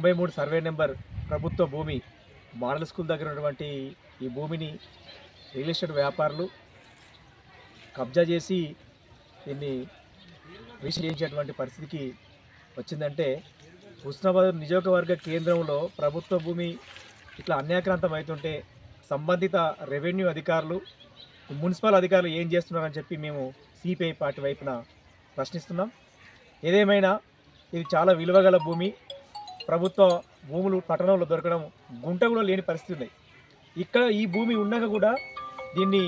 93 survey number ప్రభుత్వ భూమి model school దగ్గర ఉన్నటువంటి ఈ భూమిని రియల్ ఎస్టేట్ వ్యాపారులు కబ్జా చేసి దీన్ని రిజిస్టర్ చేయించేటువంటి పరిస్థితికి వచ్చిందంటే హుస్నాబాద్ నియోజకవర్గ కేంద్రంలో ప్రభుత్వ భూమి ఇట్లా అన్యాక్రాంతం అవుతుంటే సంబంధిత రెవెన్యూ అధికారులు మున్సిపల్ అధికారులు ఏం చేస్తున్నారని చెప్పి మేము సిపిఐ పార్టీ వైపున ప్రశ్నిస్తున్నాం. ఏదేమైనా ఇది చాలా విలువగల భూమి. ప్రభుత్వ భూములు పట్టణంలో దొరకడం గుంట కూడా లేని పరిస్థితి ఉన్నాయి. ఇక్కడ ఈ భూమి ఉండగా కూడా దీన్ని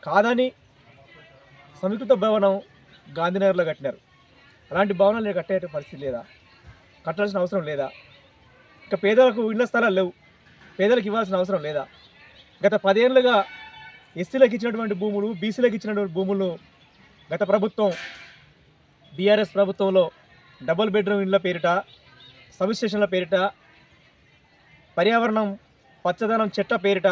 కాదని సమీకృత భవనం గాంధీనగర్లో కట్టినారు. అలాంటి భవనాలు కట్టే పరిస్థితి లేదా? కట్టాల్సిన అవసరం లేదా? ఇంకా పేదలకు ఇళ్ల స్థలాలు లేవు, పేదలకు ఇవ్వాల్సిన అవసరం లేదా? గత 10 ఏళ్ళుగా ఎస్సీలకు ఇచ్చినటువంటి భూములు, బీసీలకు ఇచ్చినటువంటి భూములను గత ప్రభుత్వం బీఆర్ఎస్ ప్రభుత్వంలో డబుల్ బెడ్రూమ్ ఇళ్ల పేరిట, సబ్ స్టేషన్ల పేరిట, పర్యావరణం పచ్చదనం చెట్ల పేరిట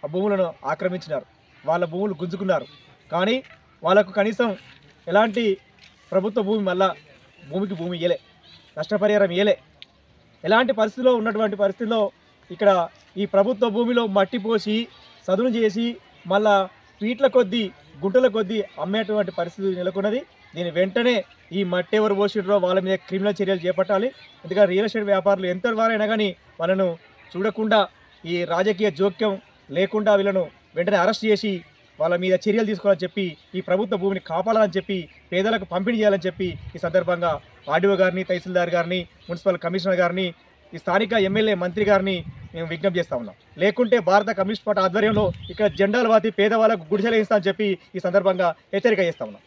ఆ భూములను ఆక్రమించినారు. వాళ్ళ భూములు గుంజుకున్నారు. కానీ వాళ్ళకు కనీసం ఎలాంటి ప్రభుత్వ భూమి మళ్ళా భూమికి భూమి ఇయ్యలే, నష్టపరిహారం ఇయ్యలే. ఎలాంటి పరిస్థితిలో ఉన్నటువంటి పరిస్థితిలో ఇక్కడ ఈ ప్రభుత్వ భూమిలో మట్టి పోసి సదును చేసి మళ్ళా ఫీట్ల కొద్దీ గుంటల కొద్దీ అమ్మేటువంటి పరిస్థితి నెలకొన్నది. దీని వెంటనే ఈ మట్టి ఎవరు పోసిడ్రో వాళ్ళ మీద క్రిమినల్ చర్యలు చేపట్టాలి. ఎందుకంటే రియల్ ఎస్టేట్ వ్యాపారులు ఎంతవారైనా కానీ వాళ్ళను చూడకుండా ఈ రాజకీయ జోక్యం లేకుండా వీళ్ళను వెంటనే అరెస్ట్ చేసి వాళ్ళ మీద చర్యలు తీసుకోవాలని చెప్పి ఈ ప్రభుత్వ భూమిని కాపాడాలని చెప్పి పేదలకు పంపిణీ చేయాలని చెప్పి ఈ సందర్భంగా ఆర్డీఓ గారిని, తహసీల్దార్ గారిని, మున్సిపల్ కమిషనర్ గారిని, ఈ స్థానిక ఎమ్మెల్యే మంత్రి గారిని మేము విజ్ఞప్తి చేస్తూ ఉన్నాం. లేకుంటే భారత కమ్యూనిస్ట్ పార్టీ ఆధ్వర్యంలో ఇక్కడ జెండాలు వాతి పేదవాళ్ళకు గుడిసెలు ఇస్తామని చెప్పి ఈ సందర్భంగా హెచ్చరిక చేస్తూ ఉన్నాం.